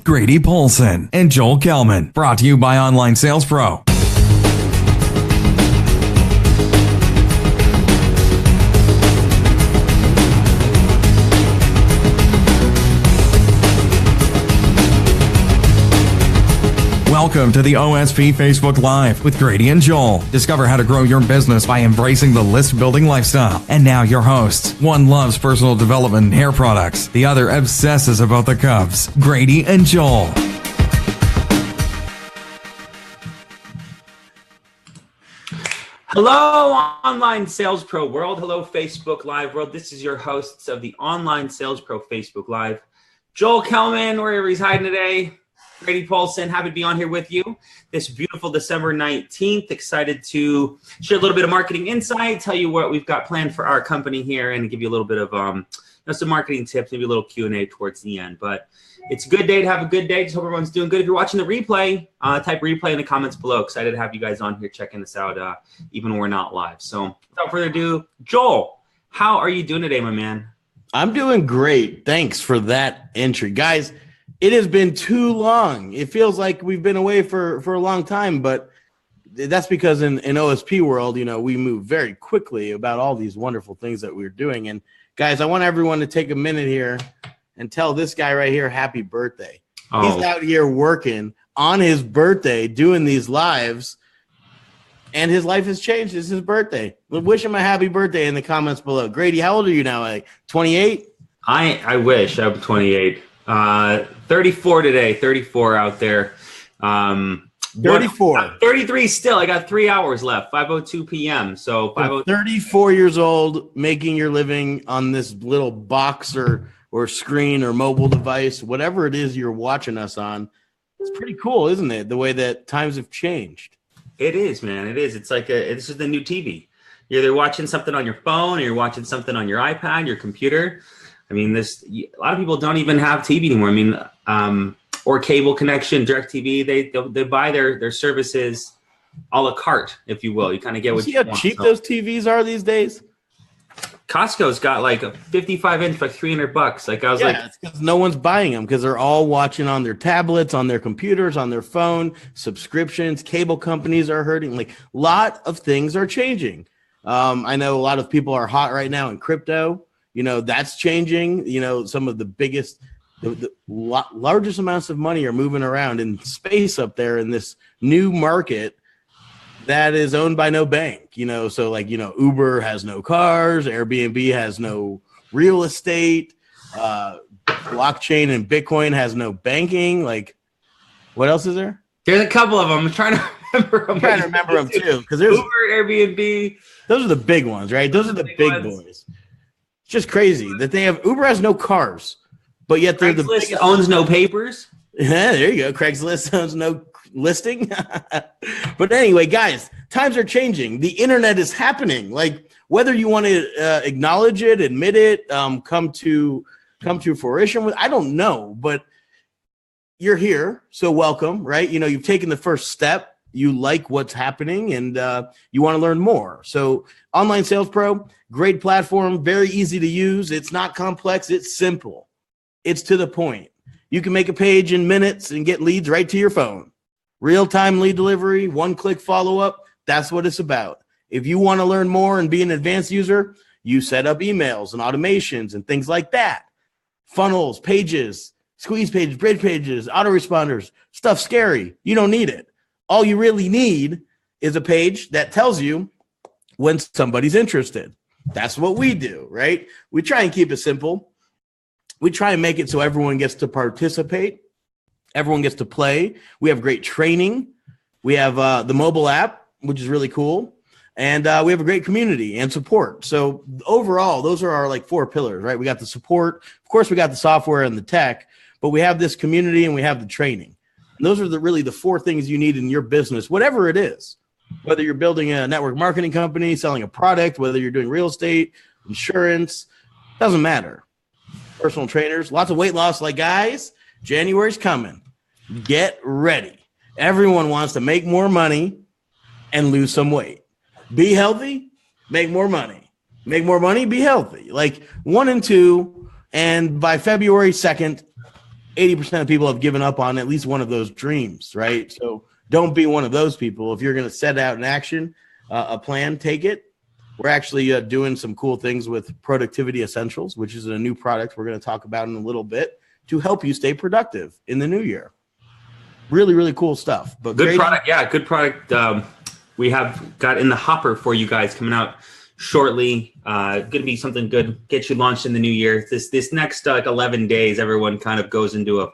Grady Polson and Joel Kelman. Brought to you by Online Sales Pro. Welcome to the OSP Facebook Live with Grady and Joel. Discover how to grow your business by embracing the list building lifestyle. And now your hosts. One loves personal development and hair products. The other obsesses about the Cubs. Grady and Joel. Hello, Online Sales Pro world. Hello, Facebook Live world. This is your hosts of the Online Sales Pro Facebook Live. Joel Kelman, wherever he's hiding today. Grady Polson, happy to be on here with you this beautiful December 19th. Excited to share a little bit of marketing insight, tell you what we've got planned for our company here, and give you a little bit of some marketing tips, maybe a little Q&A towards the end. But it's a good day to have a good day. Just hope everyone's doing good. If you're watching the replay, type replay in the comments below. Excited to have you guys on here checking this out, even when we're not live. So without further ado, Joel, how are you doing today, my man? I'm doing great. Thanks for that entry. Guys, it has been too long. It feels like we've been away for a long time, but that's because in OSP world, you know, we move very quickly about all these wonderful things that we're doing. And guys, I want everyone to take a minute here and tell this guy right here, happy birthday. Oh. He's out here working on his birthday, doing these lives, and his life has changed. It's his birthday. Wish him a happy birthday in the comments below. Grady, how old are you now? Like 28? I wish I'm 28. 34 today, 34 out there. 34. 33 still. I got 3 hours left, 5:02 p.m. So 34 years old, making your living on this little box or screen or mobile device, whatever it is you're watching us on. It's pretty cool, isn't it? The way that times have changed. It is, man. It is. It's like this is the new TV. You're either watching something on your phone or you're watching something on your iPad, your computer. I mean, a lot of people don't even have TV anymore. I mean, or cable connection, DirecTV. They buy their services a la carte, if you will. You kind of get what you want. See how cheap those TVs are these days? Costco's got like a 55-inch for like $300. Like it's because no one's buying them because they're all watching on their tablets, on their computers, on their phone. Subscriptions, cable companies are hurting. Like a lot of things are changing. I know a lot of people are hot right now in crypto. You know, that's changing. You know, some of the biggest, the largest amounts of money are moving around in space up there in this new market that is owned by no bank. You know, so like, you know, Uber has no cars, Airbnb has no real estate, blockchain and Bitcoin has no banking. Like, what else is there? There's a couple of them. I'm trying to remember them. I'm trying to remember them too. Because there's Uber, Airbnb. Those are the big ones, right? Those are the big boys. It's just crazy that they have Uber has no cars, but yet they're the biggest. Owns no papers. Yeah, there you go. Craigslist owns no listing. But anyway, guys, times are changing. The internet is happening. Like whether you want to acknowledge it, admit it, come to fruition with, I don't know, but you're here, so welcome, right? You know, you've taken the first step. You like what's happening and you want to learn more. So Online Sales Pro, great platform, very easy to use. It's not complex. It's simple. It's to the point. You can make a page in minutes and get leads right to your phone. Real-time lead delivery, one-click follow-up. That's what it's about. If you want to learn more and be an advanced user, you set up emails and automations and things like that. Funnels, pages, squeeze pages, bridge pages, autoresponders, stuff scary. You don't need it. All you really need is a page that tells you when somebody's interested. That's what we do, right? We try and keep it simple. We try and make it so everyone gets to participate. Everyone gets to play. We have great training. We have the mobile app, which is really cool. And we have a great community and support. So overall, those are our like 4 pillars, right? We got the support. Of course, we got the software and the tech, but we have this community and we have the training. And those are really the 4 things you need in your business, whatever it is, whether you're building a network marketing company, selling a product, whether you're doing real estate, insurance, doesn't matter. Personal trainers, lots of weight loss. Like, guys, January's coming. Get ready. Everyone wants to make more money and lose some weight. Be healthy, make more money. Make more money, be healthy. Like 1 and 2. And by February 2nd, 80% of people have given up on at least one of those dreams, right? So don't be one of those people. If you're going to set out in action, a plan, take it. We're actually doing some cool things with Productivity Essentials, which is a new product we're going to talk about in a little bit to help you stay productive in the new year. Really, really cool stuff. But good product. Yeah, good product. We have got in the hopper for you guys coming out shortly. Going to be something good, get you launched in the new year. This next 11 days, everyone kind of goes into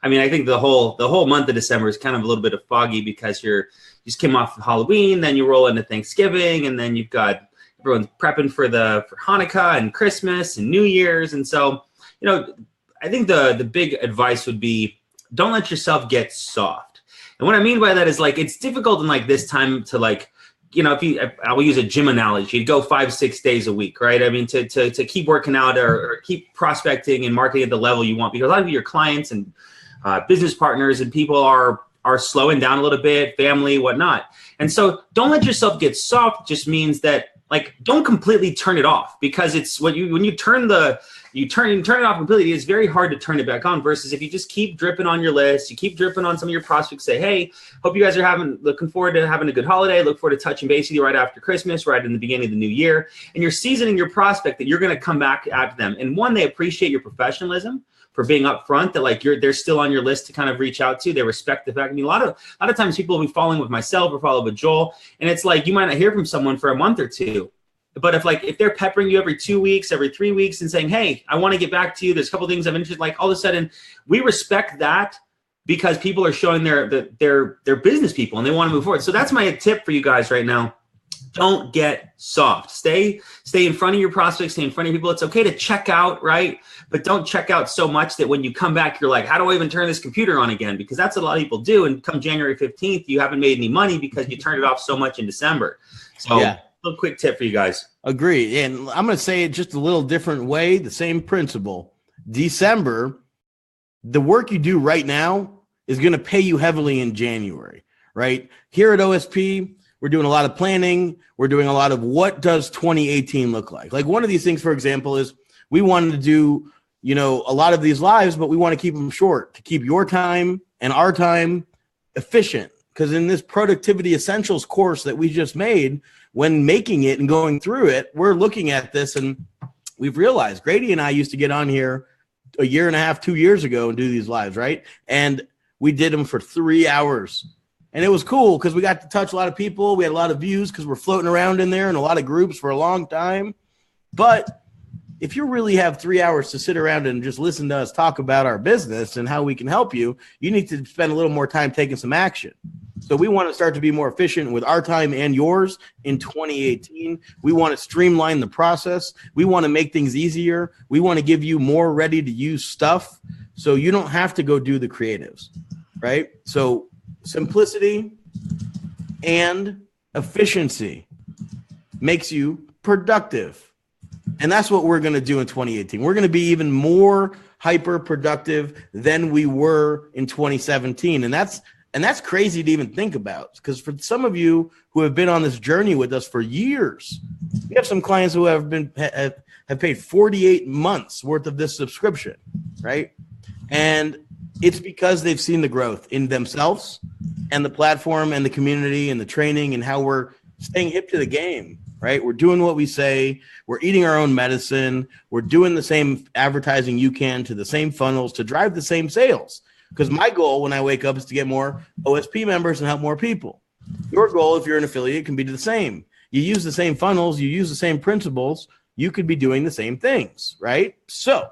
I think the whole month of December is kind of a little bit of foggy because you just came off of Halloween, then you roll into Thanksgiving, and then you've got everyone's prepping for Hanukkah and Christmas and New Year's. And so, I think the big advice would be, don't let yourself get soft. And what I mean by that is, like, it's difficult in this time to I will use a gym analogy. You'd go 5-6 days a week, right? I mean, to keep working out or keep prospecting and marketing at the level you want, because a lot of your clients and business partners and people are slowing down a little bit, family, whatnot. And so don't let yourself get soft. Just means that, don't completely turn it off, because it's when you turn it off completely, it's very hard to turn it back on, versus if you just keep dripping on your list, you keep dripping on some of your prospects, say, hey, hope you guys are looking forward to having a good holiday, look forward to touching base with you right after Christmas, right in the beginning of the new year, and you're seasoning your prospect that you're going to come back at them. And one, they appreciate your professionalism for being upfront, that they're still on your list to kind of reach out to. They respect the fact. I mean, a lot of times people will be following with myself or follow with Joel, and it's you might not hear from someone for a month or two. But if they're peppering you every 2 weeks, every 3 weeks, and saying, hey, I want to get back to you, there's a couple of things I'm interested in, all of a sudden we respect that, because people are showing they're business people and they want to move forward. So that's my tip for you guys right now. Don't get soft. Stay in front of your prospects, stay in front of people. It's okay to check out, right? But don't check out so much that when you come back, you're like, how do I even turn this computer on again? Because that's what a lot of people do. And come January 15th, you haven't made any money because you turned it off so much in December. So yeah. A little quick tip for you guys. Agree. And I'm going to say it just a little different way, the same principle. December, the work you do right now is going to pay you heavily in January, right? Here at OSP, we're doing a lot of planning. We're doing a lot of what does 2018 look like? Like one of these things, for example, is we wanted to do, a lot of these lives, but we want to keep them short to keep your time and our time efficient. Because in this Productivity Essentials course that we just made, when making it and going through it, we're looking at this and we've realized Grady and I used to get on here a year and a half, 2 years ago and do these lives, right? And we did them for 3 hours. And it was cool because we got to touch a lot of people. We had a lot of views because we're floating around in there in a lot of groups for a long time. But if you really have 3 hours to sit around and just listen to us talk about our business and how we can help you, you need to spend a little more time taking some action. So we want to start to be more efficient with our time and yours in 2018. We want to streamline the process. We want to make things easier. We want to give you more ready-to-use stuff so you don't have to go do the creatives, right? So simplicity and efficiency makes you productive. And that's what we're going to do in 2018. We're going to be even more hyper productive than we were in 2017. And that's crazy to even think about, because for some of you who have been on this journey with us for years, we have some clients who have paid 48 months worth of this subscription, right? And it's because they've seen the growth in themselves and the platform and the community and the training and how we're staying hip to the game, right? We're doing what we say. We're eating our own medicine. We're doing the same advertising you can to the same funnels to drive the same sales. Because my goal when I wake up is to get more OSP members and help more people. Your goal, if you're an affiliate, can be the same. You use the same funnels. You use the same principles. You could be doing the same things, right? So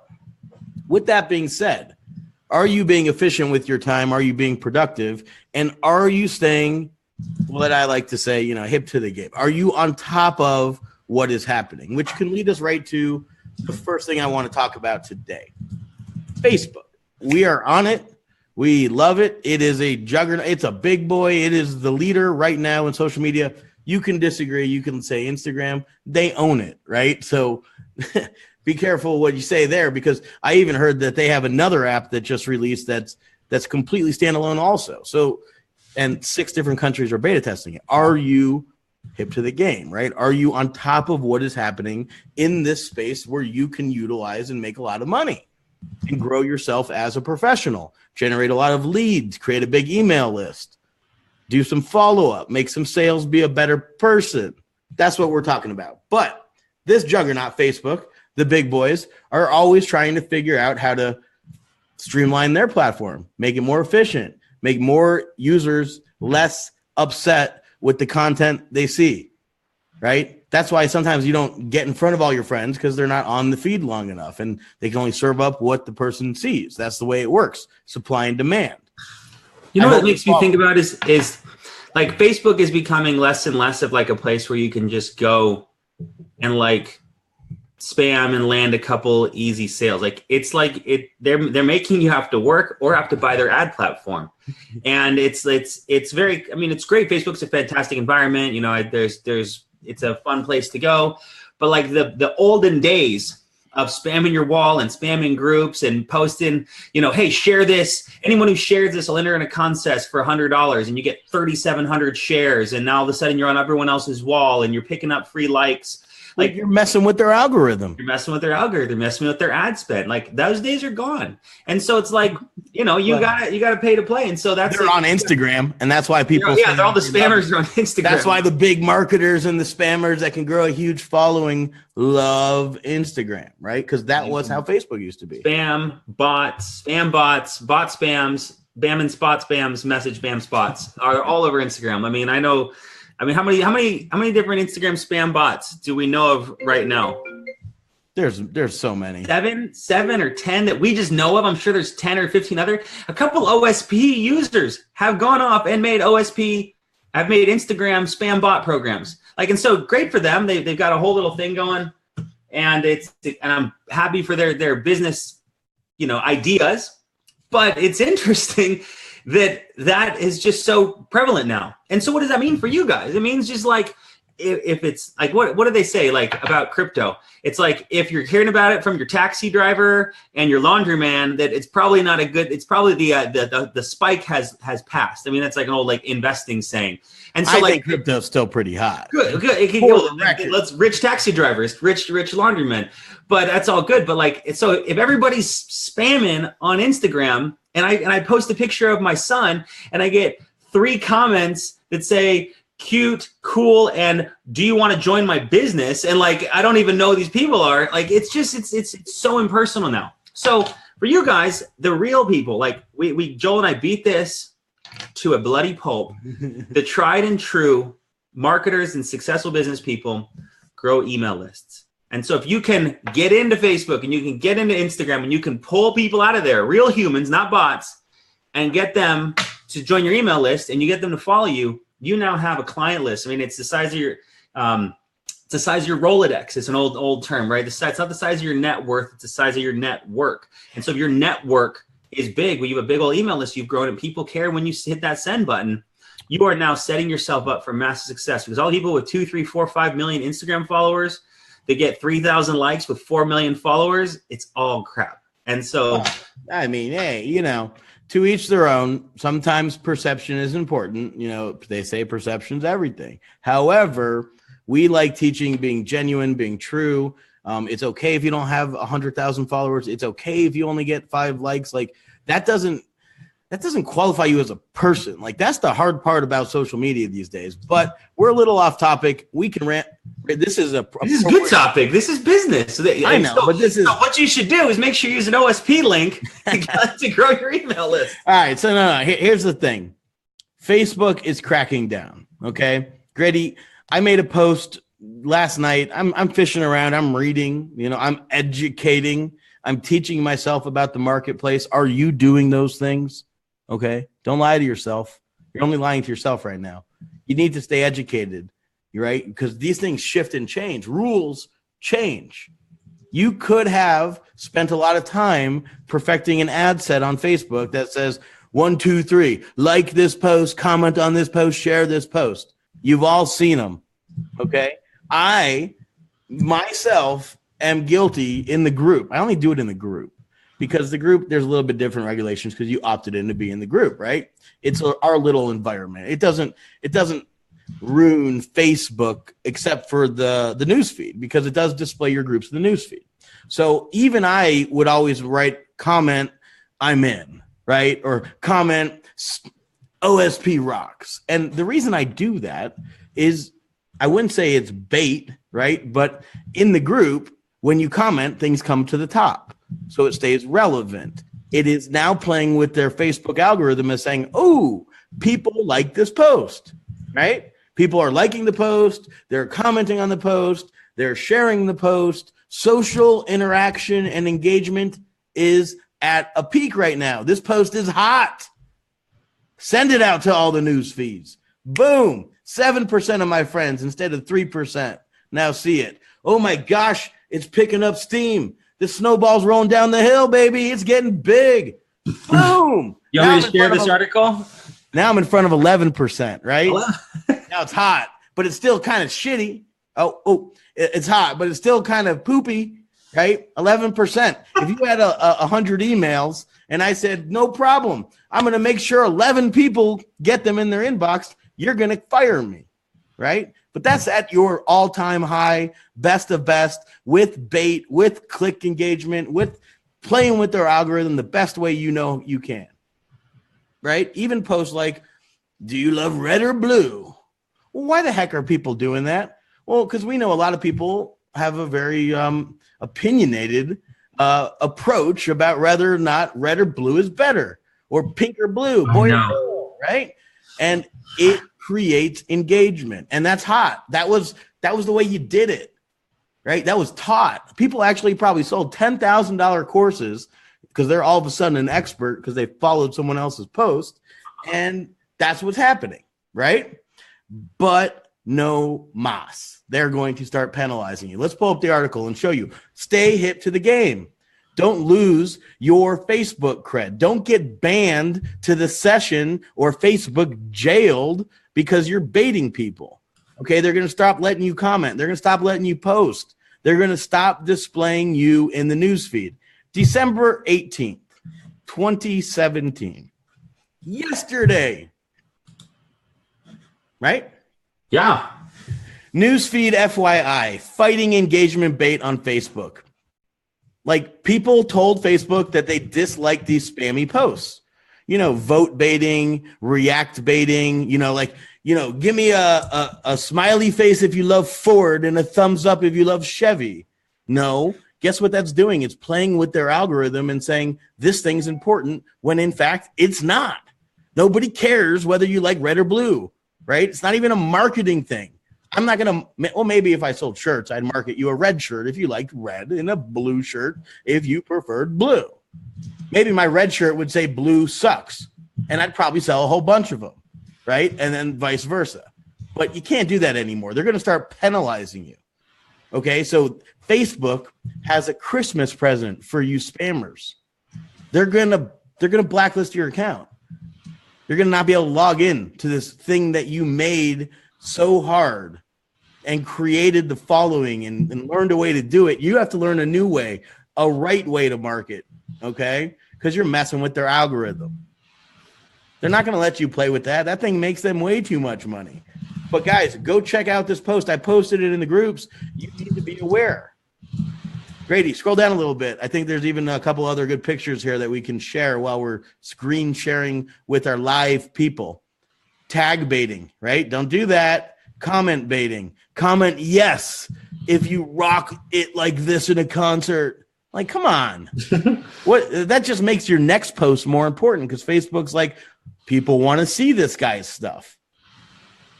with that being said, are you being efficient with your time? Are you being productive? And are you staying, what I like to say, hip to the game? Are you on top of what is happening? Which can lead us right to the first thing I want to talk about today. Facebook. We are on it. We love it. It is a juggernaut. It's a big boy. It is the leader right now in social media. You can disagree. You can say Instagram. They own it, right? So be careful what you say there, because I even heard that they have another app that just released that's completely standalone also. So, and 6 different countries are beta testing it. Are you hip to the game, right? Are you on top of what is happening in this space where you can utilize and make a lot of money? and grow yourself as a professional. Generate a lot of leads, create a big email list, do some follow-up, make some sales, be a better person. That's what we're talking about. But this juggernaut, Facebook, the big boys, are always trying to figure out how to streamline their platform, make it more efficient, make more users less upset with the content they see, right? That's why sometimes you don't get in front of all your friends, because they're not on the feed long enough, and they can only serve up what the person sees. That's the way it works, supply and demand. You know what makes me think about is like Facebook is becoming less and less of like a place where you can just go and like spam and land a couple easy sales. Like it's like they're making you have to work or have to buy their ad platform. And it's very, I mean, it's great. Facebook's a fantastic environment. You know, it's a fun place to go. But like the olden days of spamming your wall and spamming groups and posting, you know, hey, share this. Anyone who shares this will enter in a contest for $100, and you get 3,700 shares. And now all of a sudden you're on everyone else's wall and you're picking up free likes. Like you're messing with their algorithm. You're messing with their algorithm, messing with their ad spend. Like those days are gone. And so it's like, you know, you gotta pay to play. And so that's they're on Instagram, and that's why people they're all the spammers are on Instagram. That's why the big marketers and the spammers that can grow a huge following love Instagram, right? Because that was how Facebook used to be. Spam bots, bot spams, bam and spot spams, message spam spots are all over Instagram. I mean, how many different Instagram spam bots do we know of right now? There's so many. Seven or 10 that we just know of. I'm sure there's 10 or 15 other. A couple OSP users have gone off and made Instagram spam bot programs. Like, and so great for them. They've got a whole little thing going, and I'm happy for their business, you know, ideas. But it's interesting that is just so prevalent now. And so what does that mean for you guys? It means just like, if it's like, what do they say like about crypto? It's like, if you're hearing about it from your taxi driver and your laundryman, that it's probably not a good, it's probably the spike has passed. I mean, that's like an old like investing saying. And so I think crypto's still pretty hot. Good. It can go, let's rich taxi drivers, rich laundrymen, but that's all good. But like, so if everybody's spamming on Instagram, and I post a picture of my son, and I get 3 comments that say cute, cool, and do you want to join my business? And like, I don't even know who these people are. Like, it's so impersonal now. So for you guys, the real people, like we Joel and I beat this to a bloody pulp. The tried and true marketers and successful business people grow email lists. And so if you can get into Facebook and you can get into Instagram and you can pull people out of there, real humans, not bots, and get them to join your email list and you get them to follow you, you now have a client list. I mean, it's the size of your Rolodex. It's an old term, right? It's not the size of your net worth, it's the size of your network. And so if your network is big, when you have a big old email list you've grown and people care when you hit that send button, you are now setting yourself up for massive success, because all people with 2, 3, 4, 5 million Instagram followers, they get 3,000 likes with 4 million followers. It's all crap. And so, I mean, hey, you know, to each their own. Sometimes perception is important. You know, they say perception's everything. However, we like teaching being genuine, being true. It's okay if you don't have 100,000 followers. It's okay if you only get 5 likes. Like that doesn't qualify you as a person. Like that's the hard part about social media these days. But we're a little off topic. We can rant. This is a good topic. This is business. I know, but this is what you should do is make sure you use an OSP link to grow your email list. All right. So no. Here's the thing. Facebook is cracking down. Okay, Grady. I made a post last night. I'm fishing around. I'm reading. You know, I'm educating. I'm teaching myself about the marketplace. Are you doing those things? Okay. Don't lie to yourself. You're only lying to yourself right now. You need to stay educated. You're right. Because these things shift and change. Rules change. You could have spent a lot of time perfecting an ad set on Facebook that says 1, 2, 3, like this post, comment on this post, share this post. You've all seen them. Okay. I myself am guilty in the group. I only do it in the group. Because the group, there's a little bit different regulations because you opted in to be in the group, right? It's our little environment. It doesn't ruin Facebook except for the news feed, because it does display your groups in the news feed. So even I would always write comment, I'm in, right? Or comment, OSP rocks. And the reason I do that is I wouldn't say it's bait, right? But in the group, when you comment, things come to the top. So it stays relevant. It is now playing with their Facebook algorithm as saying, oh, people like this post, right? People are liking the post. They're commenting on the post. They're sharing the post. Social interaction and engagement is at a peak right now. This post is hot. Send it out to all the news feeds. Boom. 7% of my friends instead of 3% now see it. Oh my gosh, it's picking up steam. The snowball's rolling down the hill, baby. It's getting big. Boom. You want me to share this article? Now I'm in front of 11%, right? Now it's hot, but it's still kind of shitty. It's hot, but it's still kind of poopy, right? 11%. If you had 100 emails and I said, no problem, I'm going to make sure 11 people get them in their inbox, you're going to fire me, right? But that's at your all-time high, best of best, with bait, with click engagement, with playing with their algorithm the best way you know you can, right? Even posts like, do you love red or blue? Well, why the heck are people doing that? Well, because we know a lot of people have a very opinionated approach about whether or not red or blue is better, or pink or blue, boy or girl, right? And it creates engagement, and that's hot. That was the way you did it, right? That was taught. People actually probably sold $10,000 courses because they're all of a sudden an expert because they followed someone else's post, and that's what's happening, right? But no mas. They're going to start penalizing you. Let's pull up the article and show you. Stay hip to the game. Don't lose your Facebook cred. Don't get banned to the session or Facebook jailed because you're baiting people. Okay, they're going to stop letting you comment. They're going to stop letting you post. They're going to stop displaying you in the newsfeed. December 18th, 2017. Yesterday. Right? Yeah. Newsfeed FYI, fighting engagement bait on Facebook. Like, people told Facebook that they dislike these spammy posts. You know, vote baiting, react baiting, give me a smiley face if you love Ford and a thumbs up if you love Chevy. No, guess what that's doing? It's playing with their algorithm and saying this thing's important when in fact it's not. Nobody cares whether you like red or blue, right? It's not even a marketing thing. I'm not going to, well, maybe if I sold shirts, I'd market you a red shirt if you liked red and a blue shirt if you preferred blue. Maybe my red shirt would say blue sucks, and I'd probably sell a whole bunch of them, right? And then vice versa. But you can't do that anymore. They're going to start penalizing you. Okay, so Facebook has a Christmas present for you spammers. They're going to blacklist your account. You're going to not be able to log in to this thing that you made so hard and created the following and learned a way to do it. You have to learn a new way, a right way to market, okay? Because you're messing with their algorithm. They're not going to let you play with that. That thing makes them way too much money. But guys, go check out this post. I posted it in the groups. You need to be aware. Grady, scroll down a little bit. I think there's even a couple other good pictures here that we can share while we're screen sharing with our live people. Tag baiting, right? Don't do that. Comment baiting. Comment yes if you rock it like this in a concert. Like, come on. What? That just makes your next post more important because Facebook's like, people want to see this guy's stuff,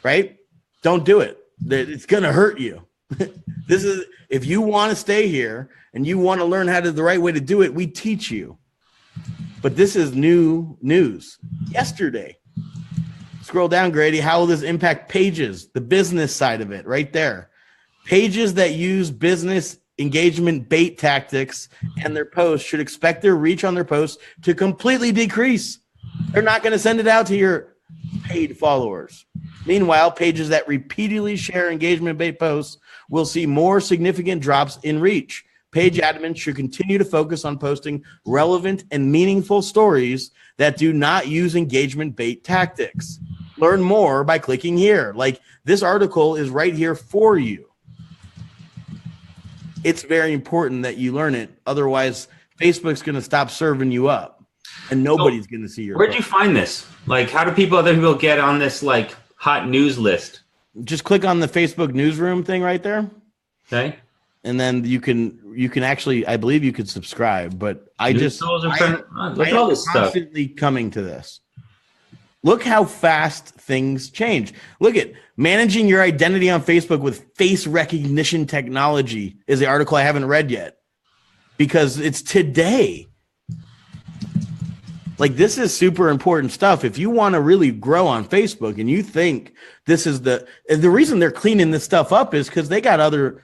right? Don't do it. It's going to hurt you. This is, if you want to stay here and you want to learn the right way to do it, we teach you. But this is new news. Yesterday. Scroll down, Grady. How will this impact pages? The business side of it, right there. Pages that use business engagement bait tactics and their posts should expect their reach on their posts to completely decrease. They're not going to send it out to your paid followers. Meanwhile, pages that repeatedly share engagement bait posts will see more significant drops in reach. Page admins should continue to focus on posting relevant and meaningful stories that do not use engagement bait tactics. Learn more by clicking here. Like, this article is right here for you. It's very important that you learn it. Otherwise, Facebook's going to stop serving you up and nobody's going to see your Where'd you find this? Like, how do other people get on this like hot news list? Just click on the Facebook newsroom thing right there. Okay. And then you can actually, I believe you could subscribe, but Look at all this stuff. Constantly coming to this. Look how fast things change. Look at managing your identity on Facebook with face recognition technology is the article I haven't read yet because it's today. Like, this is super important stuff. If you want to really grow on Facebook and you think this is the reason they're cleaning this stuff up is because they got other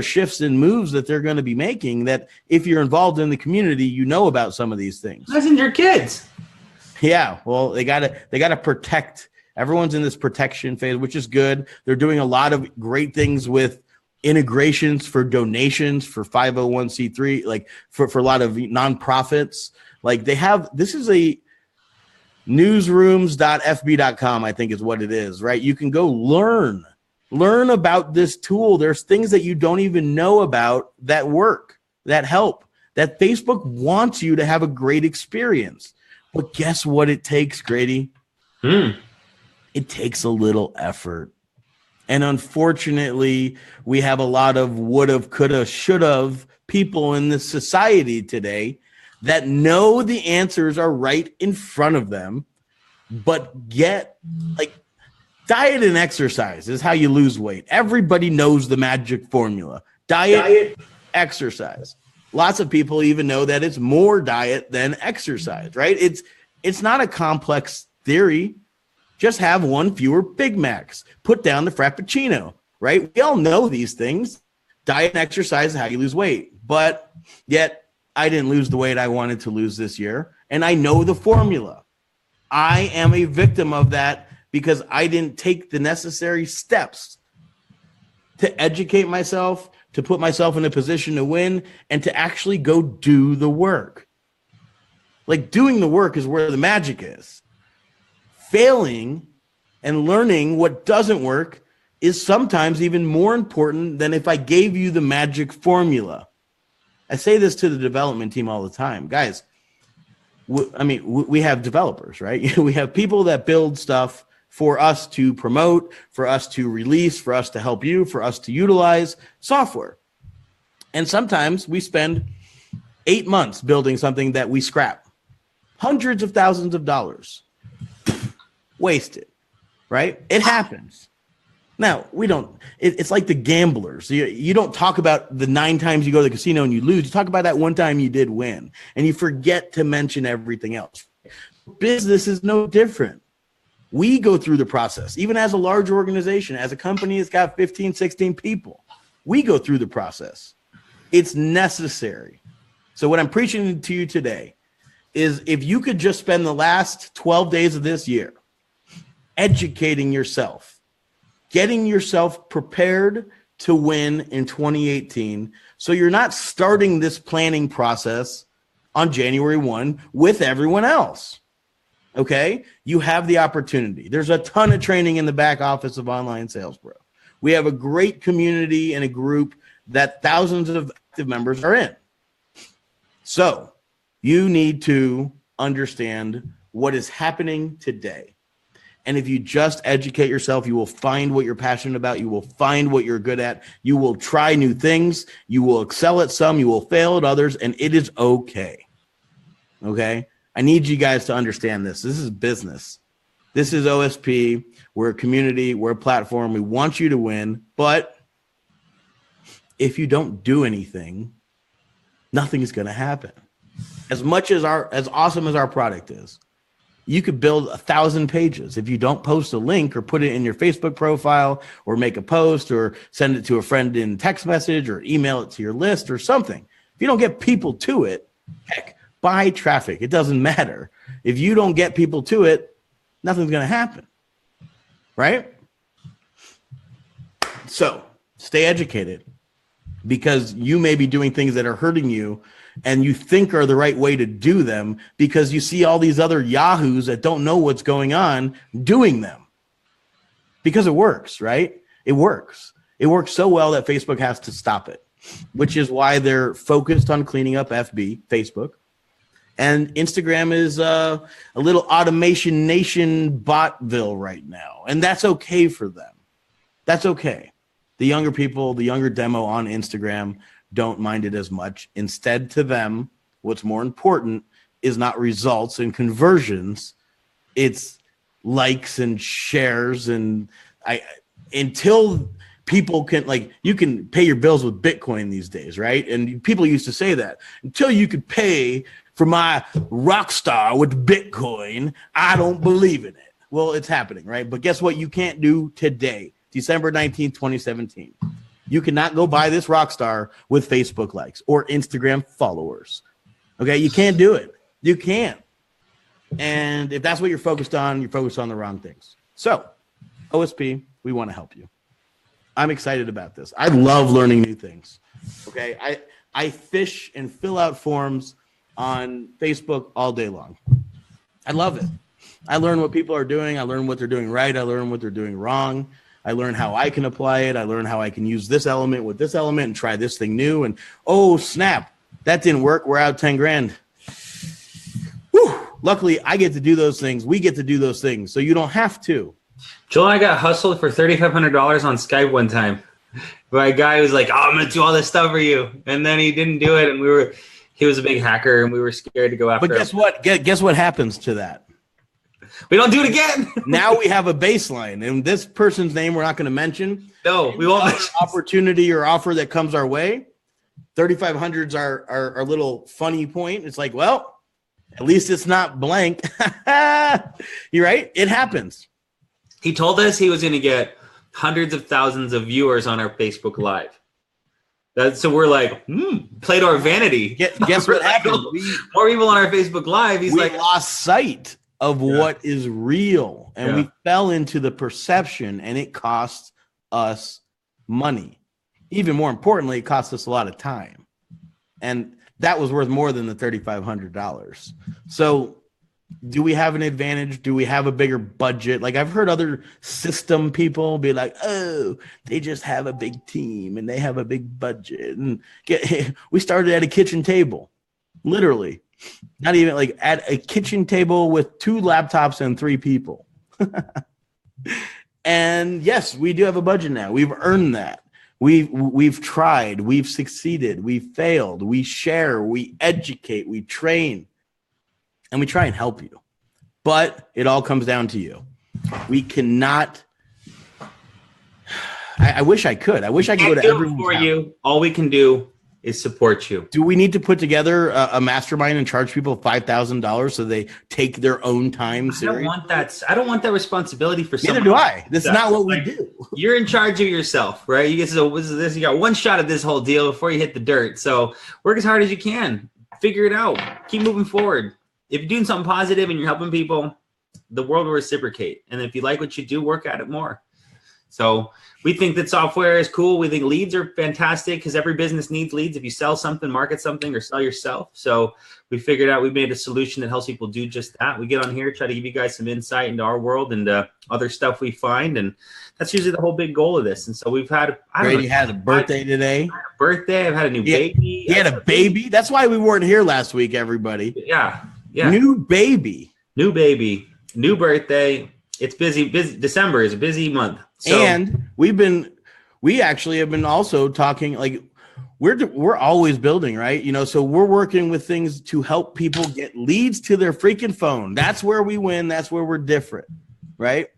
shifts and moves that they're going to be making that if you're involved in the community, you know about some of these things. Listen to your kids. Yeah, well, they gotta protect. Everyone's in this protection phase, which is good. They're doing a lot of great things with integrations for donations for 501c3, like for a lot of nonprofits. Like, they have, this is a newsrooms.fb.com, I think is what it is, right? You can go learn about this tool. There's things that you don't even know about that work, that help, that Facebook wants you to have a great experience. But guess what it takes, Grady? It takes a little effort. And unfortunately, we have a lot of would've, coulda, should've people in this society today that know the answers are right in front of them, but get, like, diet and exercise is how you lose weight. Everybody knows the magic formula. Diet, exercise. Lots of people even know that it's more diet than exercise, right? It's not a complex theory. Just have one fewer Big Macs. Put down the Frappuccino, right? We all know these things. Diet and exercise is how you lose weight. But yet I didn't lose the weight I wanted to lose this year. And I know the formula. I am a victim of that because I didn't take the necessary steps to educate myself, to put myself in a position to win, and to actually go do the work. Like, doing the work is where the magic is. Failing and learning what doesn't work is sometimes even more important than if I gave you the magic formula. I say this to the development team all the time. Guys, we have developers, right? We have people that build stuff for us to promote, for us to release, for us to help you, for us to utilize software. And sometimes we spend 8 months building something that we scrap. Hundreds of thousands of dollars. Wasted, right? It happens. Now, it's like the gamblers. You don't talk about the 9 times you go to the casino and you lose. You talk about that one time you did win, and you forget to mention everything else. Business is no different. We go through the process, even as a large organization, as a company that's got 15, 16 people. We go through the process. It's necessary. So what I'm preaching to you today is, if you could just spend the last 12 days of this year educating yourself, getting yourself prepared to win in 2018, so you're not starting this planning process on January 1 with everyone else. Okay? You have the opportunity. There's a ton of training in the back office of Online Sales Pro. We have a great community and a group that thousands of active members are in. So you need to understand what is happening today. And if you just educate yourself, you will find what you're passionate about. You will find what you're good at. You will try new things. You will excel at some. You will fail at others. And it is okay. Okay? I need you guys to understand this. This is business. This is OSP. We're a community. We're a platform. We want you to win. But if you don't do anything, nothing is going to happen. As awesome as our product is, you could build 1,000 pages. If you don't post a link or put it in your Facebook profile or make a post or send it to a friend in text message or email it to your list or something, if you don't get people to it, heck, buy traffic. It doesn't matter. If you don't get people to it, nothing's going to happen. Right? So stay educated, because you may be doing things that are hurting you and you think are the right way to do them because you see all these other yahoos that don't know what's going on doing them. because it works, right? It works. It works so well that Facebook has to stop it, which is why they're focused on cleaning up Facebook. And Instagram is a little automation nation botville right now. And that's okay for them. That's okay. The younger people, the younger demo on Instagram don't mind it as much. Instead, to them, what's more important is not results and conversions. It's likes and shares. And until people can, like, you can pay your bills with Bitcoin these days, right? And people used to say that. Until you could pay for my rock star with Bitcoin, I don't believe in it. Well, it's happening, right? But guess what you can't do today, December 19th, 2017? You cannot go buy this rock star with Facebook likes or Instagram followers. Okay, you can't do it. You can't. And if that's what you're focused on the wrong things. So, OSP, we want to help you. I'm excited about this. I love learning new things. Okay, I fish and fill out forms on Facebook all day long. I love it. I learn what people are doing. I learn what they're doing right. I learn what they're doing wrong. I learn how I can apply it. I learn how I can use this element with this element and try this thing new. And oh, snap, that didn't work. We're out 10 grand. Whew. Luckily, I get to do those things. We get to do those things. So you don't have to. Joel and I got hustled for $3,500 on Skype one time by a guy who was like, oh, I'm going to do all this stuff for you. And then he didn't do it. And he was a big hacker and we were scared to go after him. But guess what? Guess what happens to that? We don't do it again. Now we have a baseline. And this person's name we're not going to mention. No, we won't mention. Opportunity or offer that comes our way. 3,500's our little funny point. It's like, well, at least it's not blank. You're right. It happens. He told us he was going to get hundreds of thousands of viewers on our Facebook Live. So we're like, play to our vanity. Guess what happened? More people on our Facebook Live. We lost sight of what is real, and we fell into the perception, and it cost us money. Even more importantly, it cost us a lot of time, and that was worth more than the $3,500. So do we have an advantage? Do we have a bigger budget? Like, I've heard other system people be like, oh, they just have a big team and they have a big budget. And we started at a kitchen table, literally. Not even like at a kitchen table with 2 laptops and 3 people. And yes, we do have a budget now. We've earned that. We've tried, we've succeeded, we failed, we share, we educate, we train. And we try and help you, but it all comes down to you. We cannot. I wish I could. I wish I could go to everyone for you. All we can do is support you. Do we need to put together a mastermind and charge people $5,000 so they take their own time serious? I don't want that responsibility for someone. Neither do I. That's not what we do. You're in charge of yourself, right? You got one shot at this whole deal before you hit the dirt. So work as hard as you can. Figure it out. Keep moving forward. If you're doing something positive and you're helping people, the world will reciprocate. And if you like what you do, work at it more. So we think that software is cool. We think leads are fantastic because every business needs leads. If you sell something, market something, or sell yourself. So we figured out we made a solution that helps people do just that. We get on here, try to give you guys some insight into our world and other stuff we find. And that's usually the whole big goal of this. And so we've had, Brady had a birthday today. I've had a new baby. He had a baby. That's why we weren't here last week, everybody. Yeah. New baby, new birthday. It's busy. December is a busy month. So, and we actually have been also talking, like, we're always building, right? You know, so we're working with things to help people get leads to their freaking phone. That's where we win. That's where we're different, right?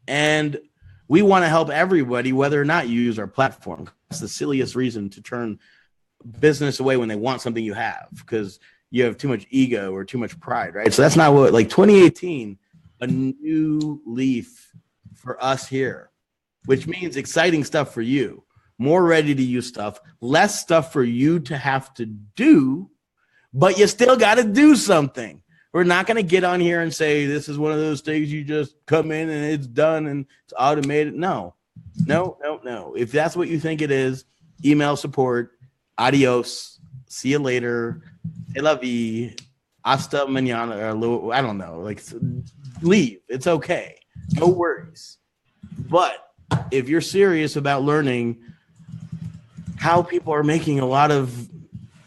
And we want to help everybody, whether or not you use our platform. That's the silliest reason to turn business away when they want something you have, because you have too much ego or too much pride, right? So that's not what, like 2018, a new leaf for us here, which means exciting stuff for you, more ready to use stuff, less stuff for you to have to do, but you still got to do something. We're not going to get on here and say, this is one of those things you just come in and it's done and it's automated. No. If that's what you think it is, email support, adios, see you later. I love you. Hasta mañana. I don't know. Like, leave. It's okay. No worries. But if you're serious about learning how people are making a lot of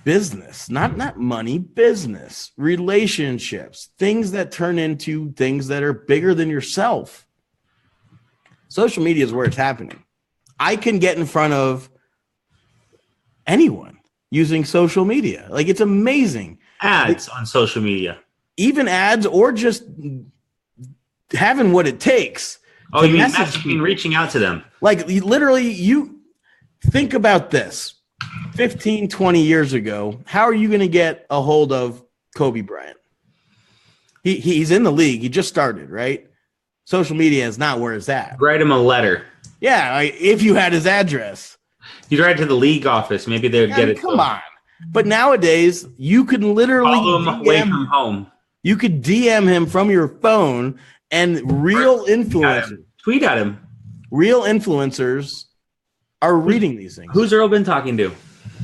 business, not money, business, relationships, things that turn into things that are bigger than yourself. Social media is where it's happening. I can get in front of anyone using social media. Like, it's amazing. Ads on social media. Even ads, or just having what it takes. Oh, you mean messaging, reaching out to them. Like, literally, you think about this. 15, 20 years ago, how are you going to get a hold of Kobe Bryant? He's in the league. He just started, right? Social media is not where it's at. Write him a letter. Yeah, if you had his address. You'd write to the league office. Maybe they would get it. Come on. But nowadays, you can literally follow him away from home. You could DM him from your phone, and real influencers. Tweet at him. Real influencers are reading these things. Who's Earl been talking to?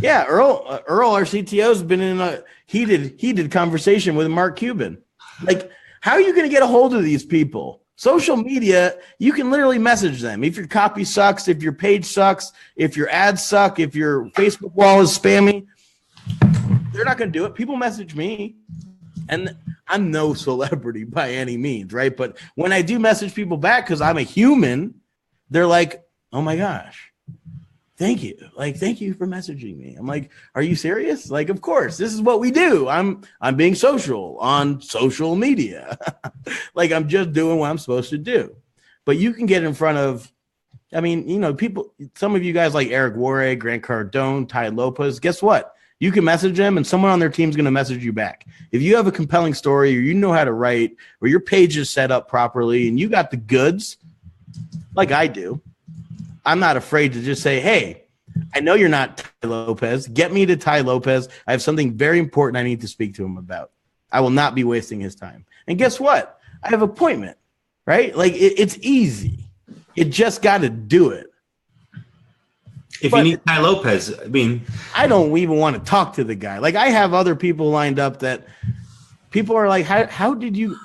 Yeah, Earl, our CTO, has been in a heated conversation with Mark Cuban. Like, how are you going to get a hold of these people? Social media, you can literally message them. If your copy sucks, if your page sucks, if your ads suck, if your Facebook wall is spammy, they're not going to do it. People message me, and I'm no celebrity by any means, right? But when I do message people back, because I'm a human, they're like, oh my gosh, thank you. Like, thank you for messaging me. I'm like, are you serious? Like, of course, this is what we do. I'm being social on social media. Like, I'm just doing what I'm supposed to do. But you can get in front of, I mean, you know, people, some of you guys like Eric Warre, Grant Cardone, Ty Lopez, guess what? You can message them, and someone on their team is going to message you back. If you have a compelling story, or you know how to write, or your page is set up properly, and you got the goods, like I do, I'm not afraid to just say, hey, I know you're not Ty Lopez. Get me to Ty Lopez. I have something very important I need to speak to him about. I will not be wasting his time. And guess what? I have an appointment, right? Like, it's easy. You just got to do it. If you need Ty Lopez, I mean, I don't even want to talk to the guy. Like, I have other people lined up that people are like, how did you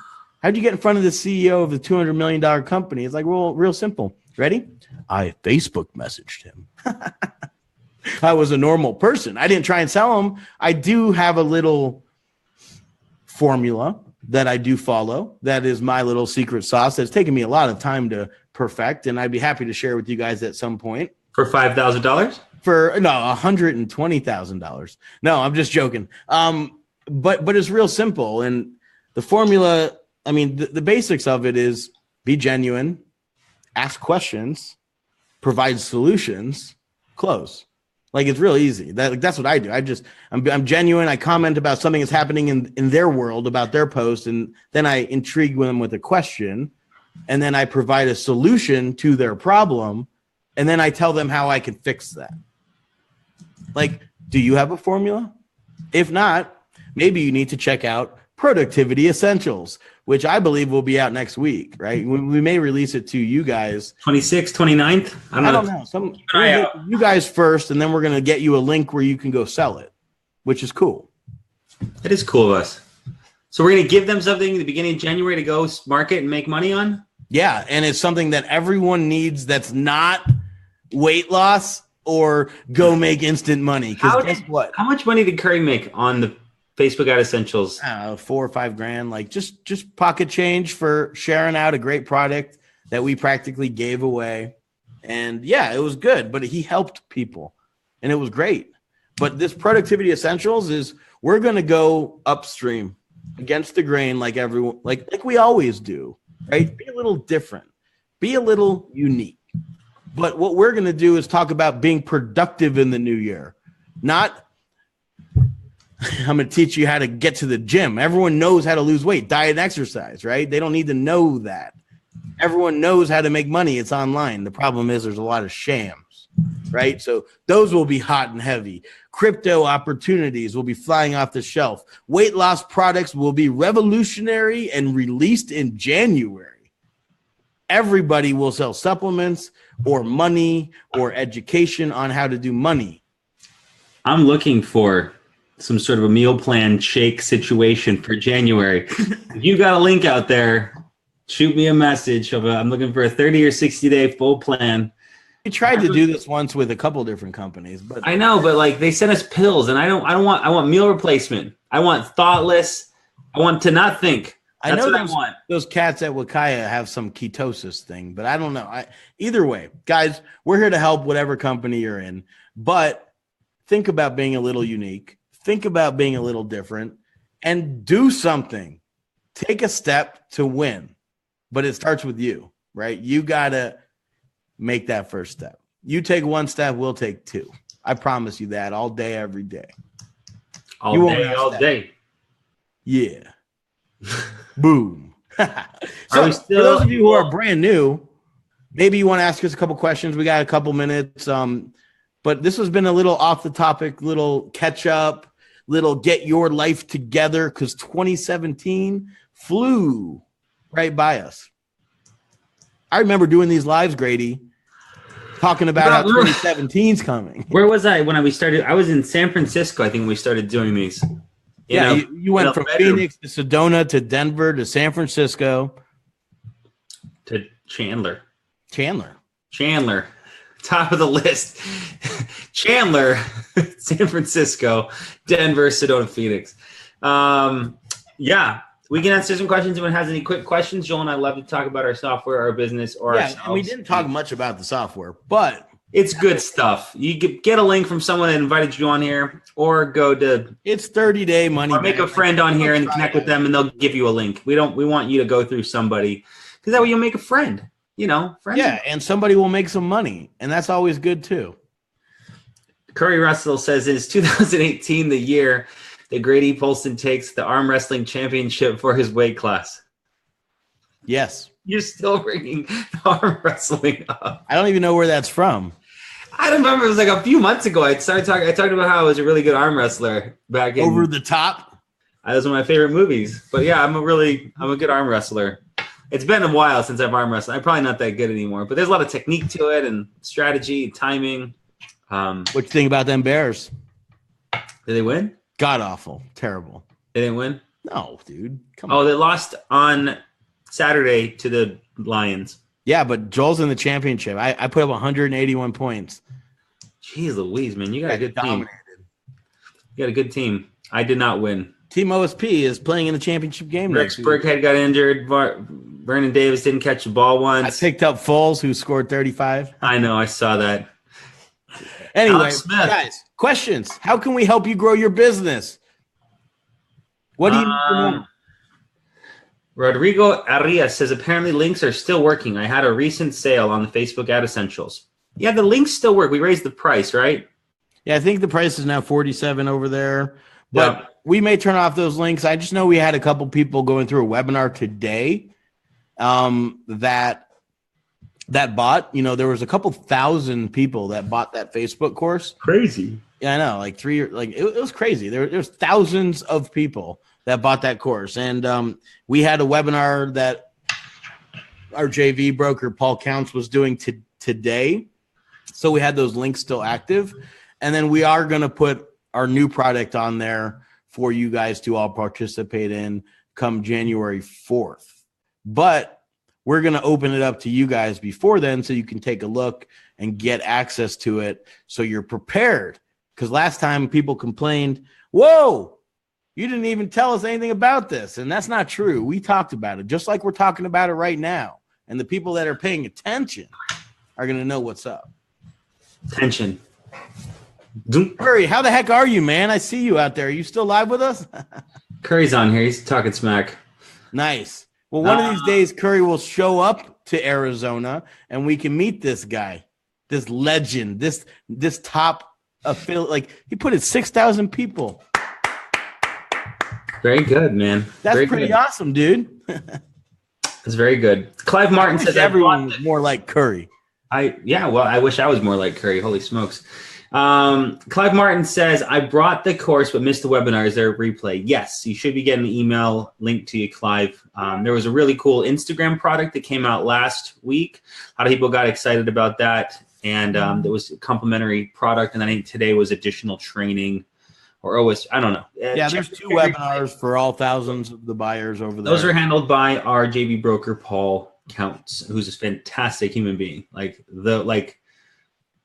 get in front of the CEO of the $200 million company? It's like, well, real simple. Ready? I Facebook messaged him. I was a normal person. I didn't try and sell him. I do have a little formula that I do follow. That is my little secret sauce that's taken me a lot of time to perfect, and I'd be happy to share with you guys at some point. For $5,000? For $120,000. No, I'm just joking. But it's real simple, and the formula. I mean, the basics of it is be genuine, ask questions, provide solutions, close. Like, it's real easy. That's what I do. I'm genuine. I comment about something that's happening in their world, about their post, and then I intrigue them with a question, and then I provide a solution to their problem, and then I tell them how I can fix that. Like, do you have a formula? If not, maybe you need to check out Productivity Essentials, which I believe will be out next week, right? We may release it to you guys. 26th, 29th? I don't know. You guys first, and then we're going to get you a link where you can go sell it, which is cool. It is cool of us. So we're going to give them something at the beginning of January to go market and make money on? Yeah, and it's something that everyone needs that's not weight loss or go make instant money. Because guess what? How much money did Curry make on the Facebook Ad Essentials? $4 or $5 grand, like just pocket change for sharing out a great product that we practically gave away. And yeah, it was good, but he helped people and it was great. But this Productivity Essentials is, we're going to go upstream against the grain, like everyone, like we always do, right? Be a little different, be a little unique. But what we're going to do is talk about being productive in the new year, not I'm going to teach you how to get to the gym. Everyone knows how to lose weight, diet, and exercise, right? They don't need to know that. Everyone knows how to make money. It's online. The problem is there's a lot of shams, right? So those will be hot and heavy. Crypto opportunities will be flying off the shelf. Weight loss products will be revolutionary and released in January. Everybody will sell supplements or money or education on how to do money. I'm looking for some sort of a meal plan shake situation for January. If you got a link out there, Shoot me a message I'm looking for a 30 or 60-day full plan. We tried to do this once with a couple different companies, but I know, but like they sent us pills, and I want meal replacement. I want thoughtless. I want to not think. That's I know what I want. those cats at Wakaya have some ketosis thing, but I don't know. Either way, guys, we're here to help whatever company you're in, but think about being a little unique. Think about being a little different and do something. Take a step to win, but it starts with you, right? You got to make that first step. You take one step, we'll take two. I promise you that all day, every day. All day. Yeah. Boom. So for those of you who are brand new, maybe you want to ask us a couple questions. We got a couple minutes. But this has been a little off the topic, little catch up, little get your life together, because 2017 flew right by us. I remember doing these lives, Grady, talking about how 2017's coming. Where was I when we started? I was in San Francisco, I think, when we started doing these. You went from Phoenix to Sedona to Denver to San Francisco. To Chandler. Chandler. Top of the list. Chandler, San Francisco, Denver, Sedona, Phoenix. Yeah. We can answer some questions. If anyone has any quick questions, Joel and I love to talk about our software, our business, or ourselves. And we didn't talk much about the software, but it's good stuff. You get a link from someone that invited you on here, or go to it's 30-day money. Or make a friend on here and connect with them, and they'll give you a link. We want you to go through somebody, because that way you'll make a friend. Yeah, and somebody will make some money, and that's always good too. Curry Russell says, "Is 2018 the year that Grady Polson takes the arm wrestling championship for his weight class?" Yes. You're still bringing the arm wrestling up. I don't even know where that's from. I don't remember. It was like a few months ago. I talked about how I was a really good arm wrestler back in Over the Top. That was one of my favorite movies. But yeah, I'm a good arm wrestler. It's been a while since I've arm wrestled. I'm probably not that good anymore. But there's a lot of technique to it and strategy, timing. What you think about them Bears? Did they win? God awful, terrible. They didn't win? No, dude. Come on. Oh, they lost on Saturday to the Lions. Yeah, but Joel's in the championship. I put up 181 points. Jeez Louise, man. You got a good team. You got a good team. I did not win. Team OSP is playing in the championship game. Rex Burkhead got injured. Vernon Davis didn't catch the ball once. I picked up Foles, who scored 35. I know. I saw that. Anyway, guys, questions. How can we help you grow your business? What do you need to know? Rodrigo Arias says, apparently links are still working. I had a recent sale on the Facebook Ad Essentials. Yeah, the links still work. We raised the price, right? Yeah, I think the price is now $47 over there. But we may turn off those links. I just know we had a couple people going through a webinar today that bought. There was a couple thousand people that bought that Facebook course. Crazy. Yeah, I know. It was crazy. There's thousands of people that bought that course. And we had a webinar that our JV broker, Paul Counts, was doing today. So we had those links still active. And then we are going to put our new product on there for you guys to all participate in come January 4th. But we're going to open it up to you guys before then so you can take a look and get access to it so you're prepared. Because last time people complained, whoa, you didn't even tell us anything about this. And that's not true. We talked about it just like we're talking about it right now. And the people that are paying attention are going to know what's up. Attention. Curry, how the heck are you, man? I see you out there. Are you still live with us? Curry's on here. He's talking smack. Nice. Well, one of these days, Curry will show up to Arizona, and we can meet this guy, this legend, this top affiliate. Like, he put in 6,000 people. Very good, man. That's very pretty good. Awesome, dude. That's very good. Clive Martin says everyone was more like Curry. I wish I was more like Curry. Holy smokes. Clive Martin says, I brought the course but missed the webinar. Is there a replay? Yes, you should be getting an email link to you, Clive. There was a really cool Instagram product that came out last week. A lot of people got excited about that. And there was a complimentary product. And I think today was additional training or OSP. I don't know. Yeah, there's 2 webinars for all thousands of the buyers over there. Those are handled by our JV broker, Paul Counts, who's a fantastic human being.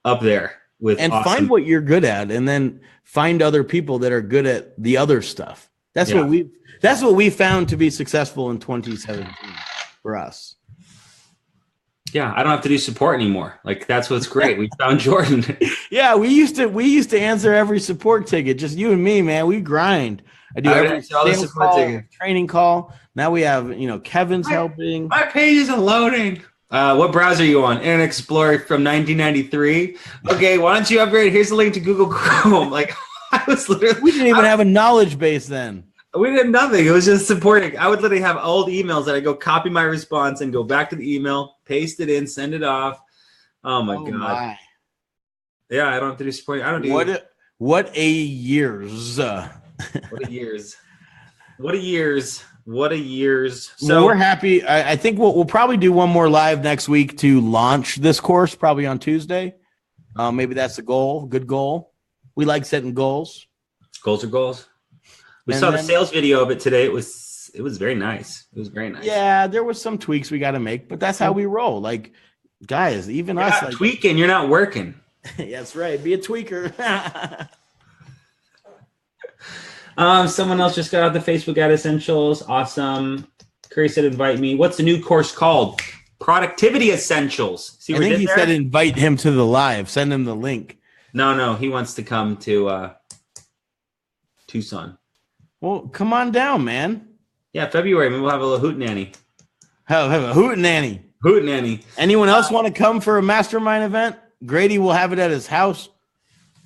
Up there with and awesome. Find what you're good at, and then find other people that are good at the other stuff. That's what we found to be successful in 2017 for us. Yeah, I don't have to do support anymore. That's what's great. We found Jordan. Yeah, we used to answer every support ticket. Just you and me, man. We grind. I do every sales call, training call. Now we have, Kevin's helping. My page isn't loading. What browser are you on? Internet Explorer from 1993. Okay, why don't you upgrade? Here's the link to Google Chrome. I was literally. We didn't even have a knowledge base then. We did nothing. It was just supporting. I would literally have old emails that I go copy my response and go back to the email, paste it in, send it off. Oh my God. My. Yeah, I don't have to do support. I don't do what a years. What a years. What a years. What a years. So we're happy. I think we'll probably do one more live next week to launch this course, probably on Tuesday. Maybe that's the goal. Good goal. We like setting goals. Goals are goals. We saw the sales video of it today. It was very nice. It was very nice. Yeah, there was some tweaks we got to make, but that's how we roll. Guys, even us. Not tweaking, you're not working. That's right. Be a tweaker. Someone else just got out the Facebook ad essentials. Awesome. Curry said, invite me. What's the new course called? Productivity Essentials. See, I think he said invite him to the live. Send him the link. No. He wants to come to Tucson. Well, come on down, man. Yeah, February. Maybe we'll have a little hootenanny. Have a hootenanny. Hootenanny. Anyone else want to come for a mastermind event? Grady will have it at his house.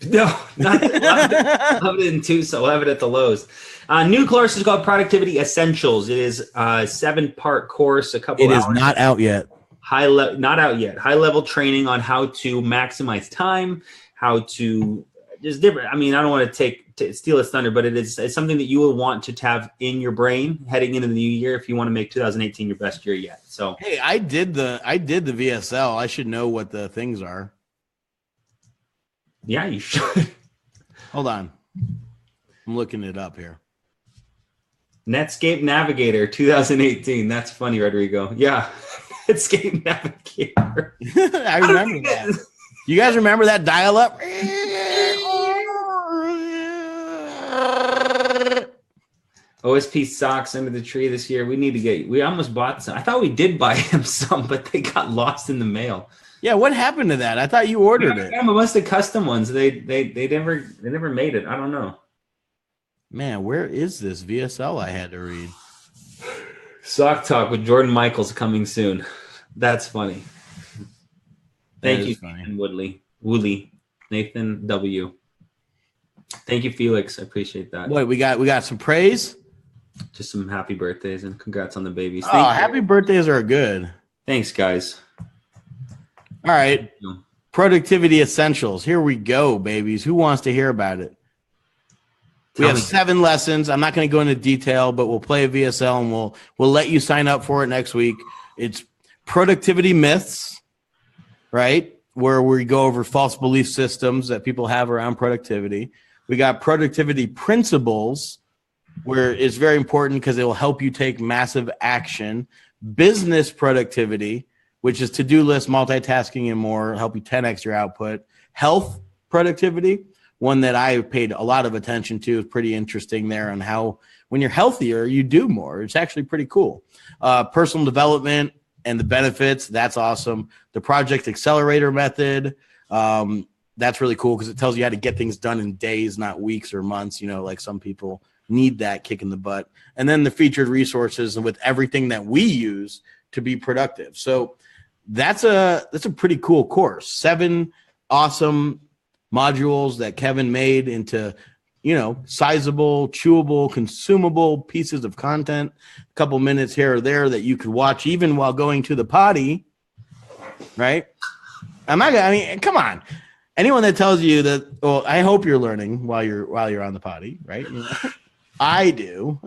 No, not we'll have it in Tucson. We'll have it at the Lowe's. New course is called Productivity Essentials. It is a 7-part course. It is not out yet. Not out yet. High level training on how to maximize time, how to just different. I mean, I don't want to steal his thunder, but it's something that you will want to have in your brain heading into the new year if you want to make 2018 your best year yet. So hey, I did the VSL. I should know what the things are. Yeah, you should. Hold on. I'm looking it up here. Netscape Navigator 2018. That's funny, Rodrigo. Yeah. Netscape Navigator. I remember that. You guys remember that dial-up? OSP socks under the tree this year. We almost bought some. I thought we did buy him some, but they got lost in the mail. Yeah, what happened to that? I thought you ordered it. Yeah, a bunch of custom ones. They never made it. I don't know. Man, where is this VSL I had to read? Sock Talk with Jordan Michaels coming soon. That's funny. Thank you, Nathan Woodley. Nathan W. Thank you, Felix. I appreciate that. Wait, we got some praise? Just some happy birthdays and congrats on the babies. Happy birthdays are good. Thanks, guys. All right. Productivity Essentials. Here we go, babies. Who wants to hear about it? We have 7 lessons. I'm not going to go into detail, but we'll play a VSL and we'll let you sign up for it next week. It's productivity myths, right? Where we go over false belief systems that people have around productivity. We got productivity principles, where it's very important because it will help you take massive action. Business productivity, which is to-do list, multitasking, and more, help you 10x your output. Health productivity, one that I paid a lot of attention to, is pretty interesting there on how when you're healthier, you do more. It's actually pretty cool. Personal development and the benefits, that's awesome. The Project Accelerator method, that's really cool because it tells you how to get things done in days, not weeks or months. Like some people need that kick in the butt. And then the featured resources and with everything that we use to be productive. So that's a pretty cool course. 7 awesome modules that Kevin made into, sizable, chewable, consumable pieces of content, a couple minutes here or there that you could watch even while going to the potty, right? Come on. Anyone that tells you that, well, I hope you're learning while you're on the potty, right? I do.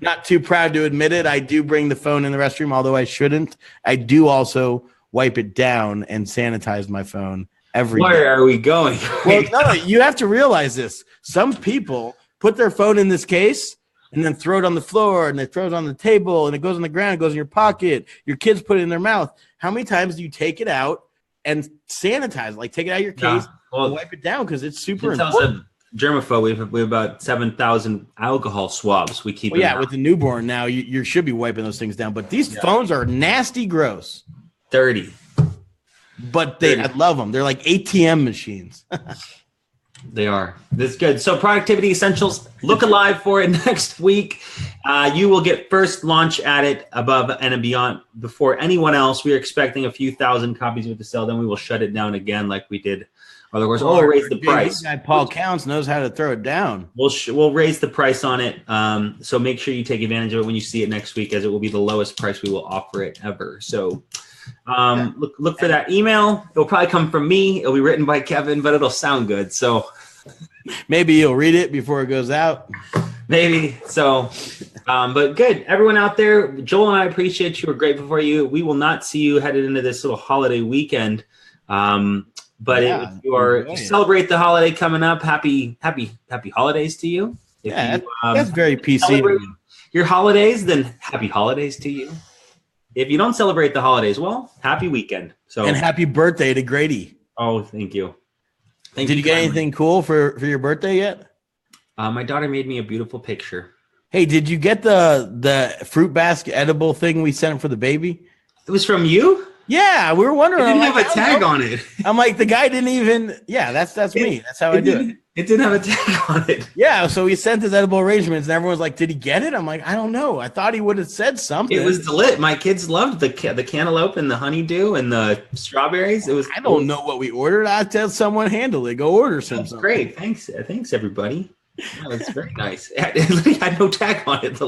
Not too proud to admit it. I do bring the phone in the restroom, although I shouldn't. I do also wipe it down and sanitize my phone every day. Where are we going? Well, no, you have to realize this. Some people put their phone in this case and then throw it on the floor, and they throw it on the table, and it goes on the ground, it goes in your pocket. Your kids put it in their mouth. How many times do you take it out and sanitize? Like, take it out of your case, and wipe it down, because it's super important. Germaphobe. We have about 7,000 alcohol swabs. We keep. Well, yeah, with the newborn now, you should be wiping those things down. But these phones are nasty, gross, dirty. But I love them. They're like ATM machines. They are. That's good. So Productivity Essentials, look alive for it next week. You will get first launch at it above and beyond before anyone else. We are expecting a few thousand copies with the sale. Then we will shut it down again like we did. Otherwise, we'll raise the price. This guy Paul Counts knows how to throw it down. We'll raise the price on it. So make sure you take advantage of it when you see it next week, as it will be the lowest price we will offer it ever. So look for that email. It'll probably come from me. It'll be written by Kevin, but it'll sound good. So maybe you'll read it before it goes out. Maybe. So, but good. Everyone out there, Joel and I appreciate you. We're grateful for you. We will not see you headed into this little holiday weekend. But if you celebrate the holiday coming up, happy holidays to you. That's very PC. Your holidays, then happy holidays to you. If you don't celebrate the holidays, well, happy weekend. So, and happy birthday to Grady. Oh, thank you. Did you get anything cool for your birthday yet? My daughter made me a beautiful picture. Hey, did you get the fruit basket edible thing we sent for the baby? It was from you? Yeah, we were wondering. It didn't have a tag on it. I'm like, the guy didn't even. Yeah, that's me. That's how I do it. It didn't have a tag on it. Yeah, so he sent his edible arrangements, and everyone's like, "Did he get it?" I'm like, "I don't know. I thought he would have said something." It was lit. My kids loved the cantaloupe and the honeydew and the strawberries. It was. I don't know what we ordered. I tell someone handle it. Go order something. Great, thanks everybody. It's very nice. It had no tag on it.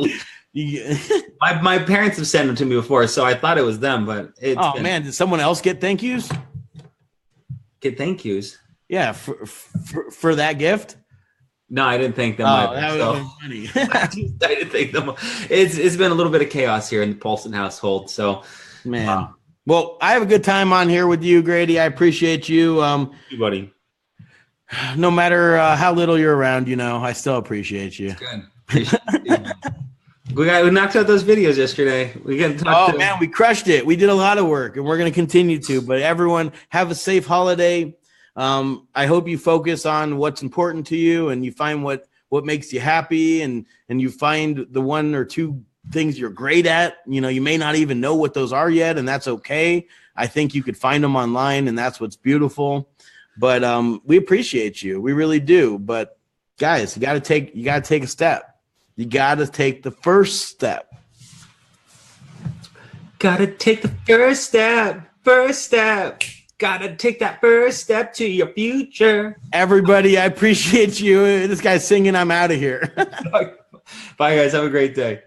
My parents have sent them to me before, so I thought it was them. But man, did someone else get thank yous? Get thank yous? Yeah, for that gift. No, I didn't thank them. That would have been funny. I didn't thank them. It's been a little bit of chaos here in the Paulson household. So, man. Well, I have a good time on here with you, Grady. I appreciate you. You, buddy. No matter how little you're around, I still appreciate you. It's good. We knocked out those videos yesterday. Man, we crushed it. We did a lot of work, and we're going to continue to. But everyone, have a safe holiday. I hope you focus on what's important to you, and you find what makes you happy, and you find the one or two things you're great at. You may not even know what those are yet, and that's okay. I think you could find them online, and that's what's beautiful. But we appreciate you. We really do. But guys, you got to take a step. You got to take the first step. Got to take the first step. First step. Got to take that first step to your future. Everybody, I appreciate you. This guy's singing. I'm out of here. Bye, guys. Have a great day.